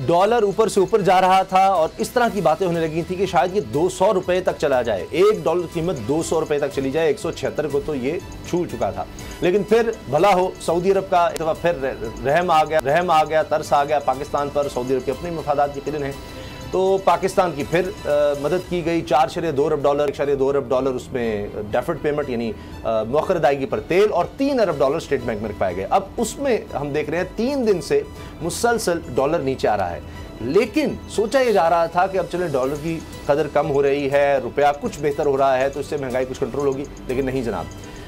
Dollar ऊपर से ऊपर जा रहा था और इस तरह की बातें होने लगी थी कि शायद ये 200 रुपए तक चला जाए, $1 कीमत 200 रुपए तक चली जाए। 176 को तो ये छू चुका था। लेकिन फिर भला हो, सऊदी अरब का एक दफा फिर रहम आ गया, तरस आ गया पाकिस्तान पर। सऊदी अरब के अपने मफादात यकीनन हैं, तो पाकिस्तान की फिर मदद की गई। 4.2 अरब डॉलर, 1.2 अरब डॉलर उसमें डेफर्ड पेमेंट यानी मौखर अदायगी पर तेल, और 3 अरब डॉलर स्टेट बैंक में रखवाए गए। अब उसमें हम देख रहे हैं 3 दिन से मुसलसल डॉलर नीचे आ रहा है। लेकिन सोचा यह जा रहा था कि अब चले डॉलर की कदर कम हो रही है, रुपया कुछ बेहतर हो रहा है, तो इससे महंगाई कुछ कंट्रोल होगी। लेकिन नहीं जनाब,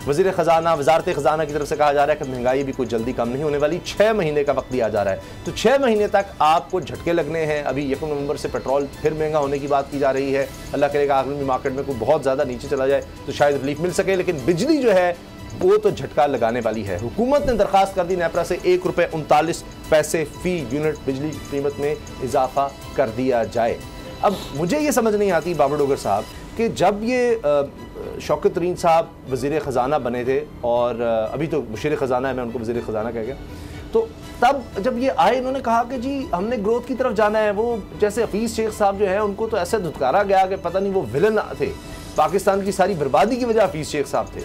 वज़ीर ख़जाना, वज़ारत ख़जाना की तरफ से कहा जा रहा है कि महंगाई भी कुछ जल्दी कम नहीं होने वाली, 6 महीने का वक्त दिया जा रहा है। तो 6 महीने तक आपको झटके लगने हैं। अभी 1 नवंबर से पेट्रोल फिर महंगा होने की बात की जा रही है। अल्लाह करेगा आलमी मार्केट में कोई बहुत ज़्यादा नीचे चला जाए तो शायद रिलीफ मिल सके, लेकिन बिजली जो है वो तो झटका लगाने वाली है। हुकूमत ने दरख्वास्त कर दी नेपरा से ₹1.39 फी यूनिट बिजली की कीमत में इजाफा कर दिया जाए। अब मुझे ये समझ नहीं आती बाबर डोगर साहब कि जब ये शौकत तरीन साहब वज़ीर ख़जाना बने थे, और अभी तो मुशीर ख़जाना है, मैं उनको वज़ीर ख़जाना कह गया, तो तब जब ये आए इन्होंने कहा कि जी हमने ग्रोथ की तरफ जाना है। वो जैसे हफीज़ शेख साहब जो है उनको तो ऐसे धुतकारा गया कि पता नहीं वो विलन थे, पाकिस्तान की सारी बर्बादी की वजह हफीज़ शेख साहब थे।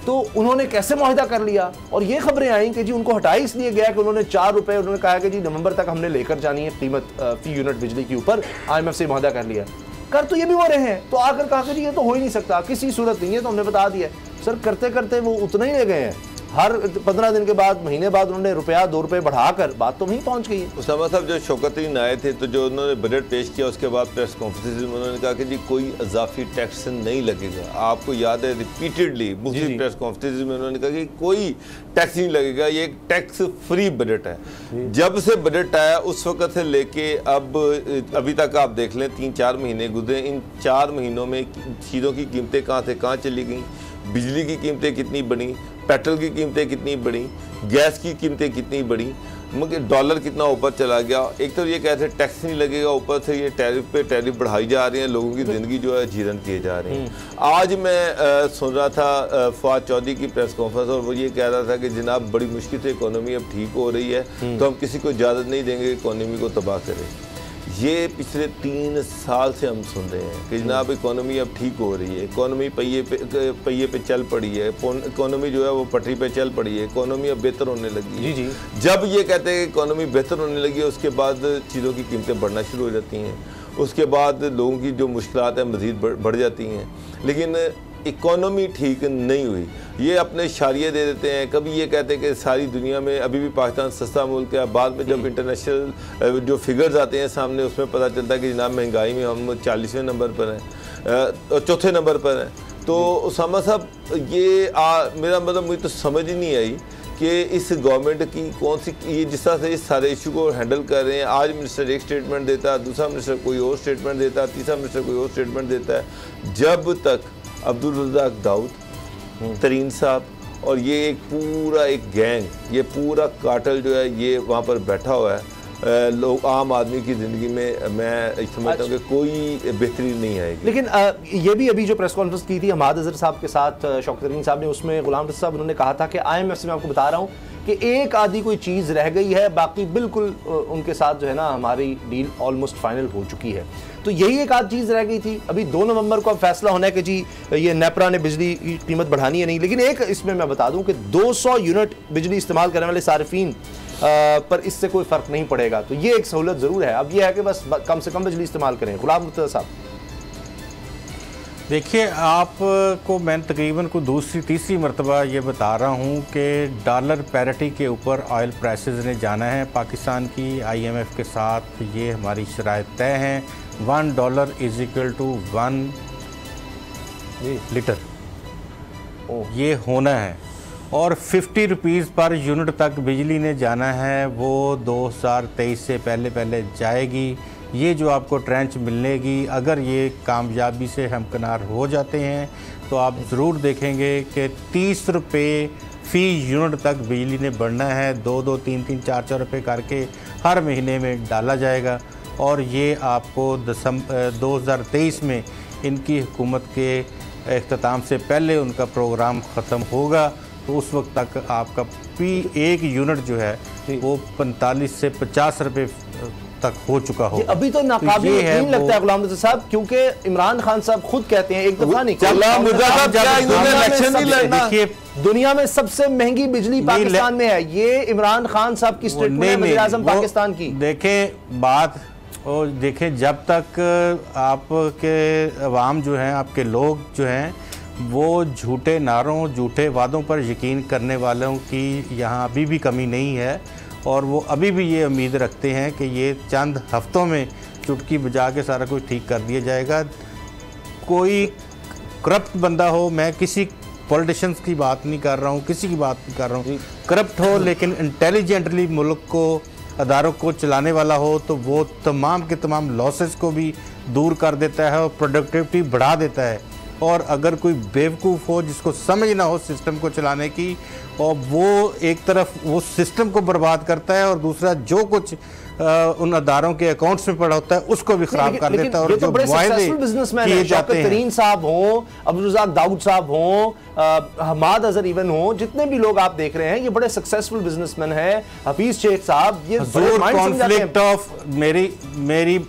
तो उन्होंने कैसे मुआहिदा कर लिया, और ये खबरें आई कि जी उनको हटाया इसलिए गया कि उन्होंने 4 रुपये, उन्होंने कहा कि जी नवंबर तक हमने लेकर जानी है कीमत फी यूनिट बिजली के ऊपर, IMF से मुआहिदा कर लिया। कर तो ये भी हो रहे हैं, तो आकर कहा कि जी ये तो हो ही नहीं सकता, किसी सूरत नहीं है, तो हमने बता दिया। सर करते करते वो उतना ही ले गए हैं। हर 15 दिन के बाद, महीने बाद उन्होंने ₹2 रुपये बढ़ाकर बात तो वहीं पहुंच गई है। उसामा साहब जब शौकत तरीन आए थे तो जो उन्होंने बजट पेश किया, उसके बाद प्रेस कॉन्फ्रेंस में उन्होंने कहा कि जी कोई इजाफी टैक्स नहीं लगेगा। आपको याद है रिपीटेडली मुख्तलिफ प्रेस कॉन्फ्रेंस में उन्होंने कहा कि कोई टैक्स नहीं लगेगा, ये एक टैक्स फ्री बजट है। जब से बजट आया उस वक्त से लेके अब अभी तक आप देख लें 3-4 महीने गुजरे। इन 4 महीनों में चीज़ों की कीमतें कहाँ से कहाँ चली गई, बिजली की कीमतें कितनी बढ़ी, पेट्रोल की कीमतें कितनी बढ़ी, गैस की कीमतें कितनी बढ़ी, मगर डॉलर कितना ऊपर चला गया। एक तो ये कहते हैं टैक्स नहीं लगेगा, ऊपर से ये टैरिफ पे टैरिफ बढ़ाई जा रही हैं, लोगों की ज़िंदगी जो है जीरन किए जा रही हैं। आज मैं सुन रहा था फवाद चौधरी की प्रेस कॉन्फ्रेंस, और वो ये कह रहा था कि जनाब बड़ी मुश्किल से इकोनॉमी अब ठीक हो रही है, तो हम किसी को इजाज़त नहीं देंगे इकोनॉमी को तबाह करें। ये पिछले 3 साल से हम सुन रहे हैं कि जनाब इकोनॉमी अब ठीक हो रही है, इकोनॉमी पहिए पे चल पड़ी है, इकोनॉमी जो है वो पटरी पे चल पड़ी है, इकोनॉमी अब बेहतर होने लगी है। जी। जब ये कहते हैं कि इकोनॉमी बेहतर होने लगी है, उसके बाद चीज़ों की कीमतें बढ़ना शुरू हो जाती हैं, उसके बाद लोगों की जो मुश्किलात हैं मज़ीद बढ़ जाती हैं। लेकिन इकोनॉमी ठीक नहीं हुई, ये अपने इशारे दे देते हैं। कभी ये कहते हैं कि सारी दुनिया में अभी भी पाकिस्तान सस्ता मुल्क है, बाद में जब इंटरनेशनल जो फिगर्स आते हैं सामने उसमें पता चलता है कि जनाब महंगाई में हम 40वें नंबर पर हैं, 4थे नंबर पर हैं। तो उसामा साहब ये मेरा मतलब मुझे तो समझ ही नहीं आई कि इस गवर्नमेंट की कौन सी, ये जिस तरह से इस सारे इशू को हैंडल कर रहे हैं। आज मिनिस्टर एक स्टेटमेंट देता है, दूसरा मिनिस्टर कोई और स्टेटमेंट देता है, तीसरा मिनिस्टर कोई और स्टेटमेंट देता है। जब तक अब्दुल रज़ाक दाऊद, तरीन साहब और ये एक गैंग, ये पूरा कार्टेल जो है ये वहाँ पर बैठा हुआ है, लोग आम आदमी की ज़िंदगी में मैं समझता हूँ कि कोई बेहतरी नहीं आएगी। लेकिन ये भी अभी जो प्रेस कॉन्फ्रेंस की थी हमाद अजहर साहब के साथ शौकत तरीन साहब ने, उसमें गुलाम रज़ा साहब उन्होंने कहा था कि IMF से मैं आपको बता रहा हूँ कि एक आधी कोई चीज़ रह गई है, बाकी बिल्कुल उनके साथ जो है ना हमारी डील ऑलमोस्ट फाइनल हो चुकी है। तो यही एक आध चीज़ रह गई थी। अभी 2 नवंबर को अब फैसला होना है कि जी ये नेपरा ने बिजली की कीमत बढ़ानी है नहीं। लेकिन एक इसमें मैं बता दूं कि 200 यूनिट बिजली इस्तेमाल करने वाले सार्फिन पर इससे कोई फ़र्क नहीं पड़ेगा। तो ये एक सहूलत ज़रूर है। अब ये है कि बस कम से कम बिजली इस्तेमाल करें। गुलाम मुर्तज़ा साहब देखिए, आपको मैं तकरीबन को दूसरी तीसरी मरतबा ये बता रहा हूँ कि डॉलर पैरिटी के ऊपर ऑयल प्राइसेस ने जाना है पाकिस्तान की। IMF के साथ ये हमारी शराइत तय हैं। $1 = 1 लीटर ये होना है, और 50 रुपीज़ पर यूनिट तक बिजली ने जाना है। वो 2023 से पहले जाएगी। ये जो आपको ट्रेंच मिलेगी, अगर ये कामयाबी से हमकिनार हो जाते हैं तो आप ज़रूर देखेंगे कि 30 रुपये फ़ी यूनिट तक बिजली ने बढ़ना है। 2-2, 3-3, 4-4 रुपये करके हर महीने में डाला जाएगा, और ये आपको 2023 में इनकी हुकूमत के इख्तिताम से पहले उनका प्रोग्राम ख़त्म होगा। तो उस वक्त तक आपका एक यूनिट जो है वो 45 से 50 रुपये तक हो चुका हो। अभी तो नाकाबिल यकीन लगता है गुलाम रज़ा साहब, क्योंकि इमरान खान साहब खुद कहते हैं एक दफा नहीं, दुनिया में सबसे महंगी बिजली पाकिस्तान में है, ये इमरान खान साहब की स्टेटमेंट है, वज़ीर आज़म पाकिस्तान की। देखें बात, और देखें जब तक आपके अवाम जो हैं, आपके लोग जो हैं, वो झूठे नारों, झूठे वादों पर यकीन करने वालों की यहाँ अभी भी कमी नहीं है, और वो अभी भी ये उम्मीद रखते हैं कि ये चंद हफ्तों में चुटकी बजा के सारा कुछ ठीक कर दिया जाएगा। कोई करप्ट बंदा हो, मैं किसी पॉलिटिशियंस की बात नहीं कर रहा हूँ, किसी की बात नहीं कर रहा हूँ, करप्ट हो लेकिन इंटेलिजेंटली मुल्क को, अदारों को चलाने वाला हो, तो वो तमाम के तमाम लॉसेस को भी दूर कर देता है और प्रोडक्टिविटी बढ़ा देता है। और अगर कोई बेवकूफ़ हो जिसको समझ ना हो सिस्टम को चलाने की, और वो एक तरफ वो सिस्टम को बर्बाद करता है और दूसरा जो कुछ उन अदारों के अकाउंट्स में पड़ा होता है उसको भी खराब कर देता है। और जो बिजनेसमैन है, शौकत तरीन साहब हों, अब्दुल रज़ाक दाऊद साहब हों, हमाद अजहर इवन हो, जितने भी लोग आप देख रहे हैं ये बड़े सक्सेसफुल बिजनेसमैन हैं, हफीज शेख साहब, ये कॉन्फ्लिक्ट ऑफ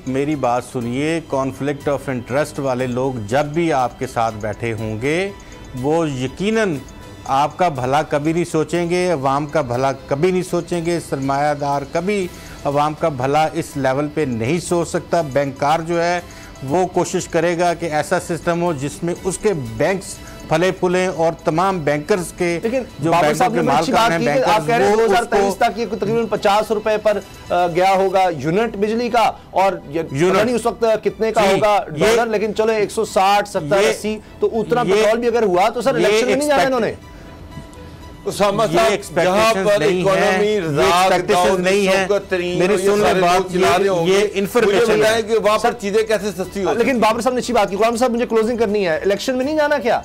मेरी बात सुनिए, कॉन्फ्लिक्ट ऑफ इंटरेस्ट वाले लोग जब भी आपके साथ बैठे होंगे वो यकीनन आपका भला कभी नहीं सोचेंगे, अवाम का भला कभी नहीं सोचेंगे, सरमायादार कभी अवाम का भला इस लेवल पे नहीं सोच सकता। बैंकार जो है वो कोशिश करेगा कि ऐसा सिस्टम हो जिसमें उसके बैंक्स फले फूलें और तमाम बैंकर्स के जो बैंकों के मालिकान हैं बैंकर्स, आप कह रहे हैं 2023 तक ये तकरीबन 50 रुपए पर गया होगा यूनिट बिजली का, और यूनिट उस वक्त कितने का होगा डॉलर, लेकिन चलो 160, 70, 80 तो उतना पेट्रोल भी अगर हुआ तो सर इलेक्शन में नहीं जाना इन्होंने। ये एक्सपेक्टेशंस नहीं है, मेरी सुनने बात, ये इन्फॉर्मेशन है कि वहां पर चीजें कैसे सस्ती हो। लेकिन बाबर साहब ने अच्छी बात की, गुलाम साहब मुझे क्लोजिंग करनी है, इलेक्शन में नहीं जाना क्या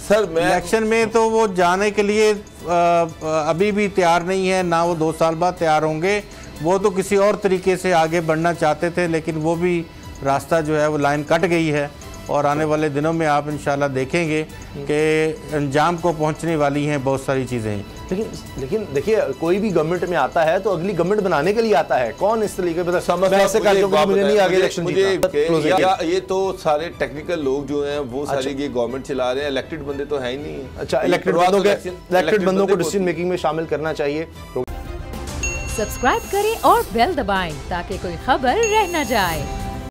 सर? मैं इलेक्शन में तो वो जाने के लिए अभी भी तैयार नहीं है, ना वो 2 साल बाद तैयार होंगे। वो तो किसी और तरीके से आगे बढ़ना चाहते थे, लेकिन वो भी रास्ता जो है वो लाइन कट गई है, और आने वाले दिनों में आप इंशाल्लाह देखेंगे कि अंजाम को पहुंचने वाली हैं बहुत सारी चीज़ें। लेकिन देखिए, कोई भी गवर्नमेंट में आता है तो अगली गवर्नमेंट बनाने के लिए आता है, कौन इस तरीके पे ये तो सारे टेक्निकल लोग जो हैं वो सारे ये गवर्नमेंट चला रहे हैं, इलेक्टेड बंदे तो है ही नहीं। अच्छा, इलेक्टेड बंदों को डिसीजन मेकिंग में शामिल करना चाहिए। सब्सक्राइब करें और बेल दबाएं ताकि कोई खबर रह न जाए।